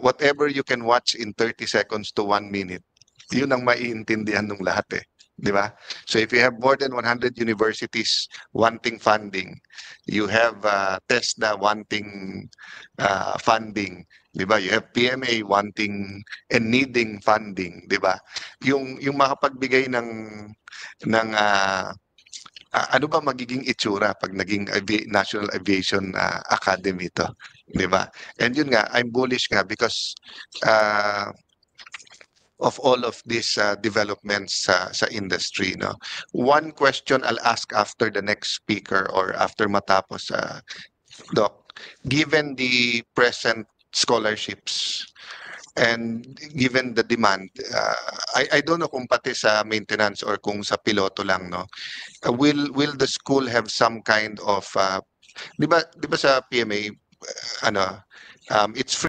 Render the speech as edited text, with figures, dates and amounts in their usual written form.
whatever you can watch in 30 seconds to 1 minute, yun ang maiintindihan ng lahat eh. Di ba? So if you have more than 100 universities wanting funding, you have TESDA wanting funding, di ba? You have PMA wanting and needing funding, di ba? Yung makapagbigay ng ano ba magiging itsura pag naging National Aviation Academy to, di ba? And yun nga, I'm bullish nga because of all of these developments sa industry, no. One question I'll ask after the next speaker or after matapos, Doc, given the present scholarships and given the demand, I don't know kung pati sa maintenance or kung sa piloto lang, no. Will the school have some kind of di ba sa PMA, ano, it's free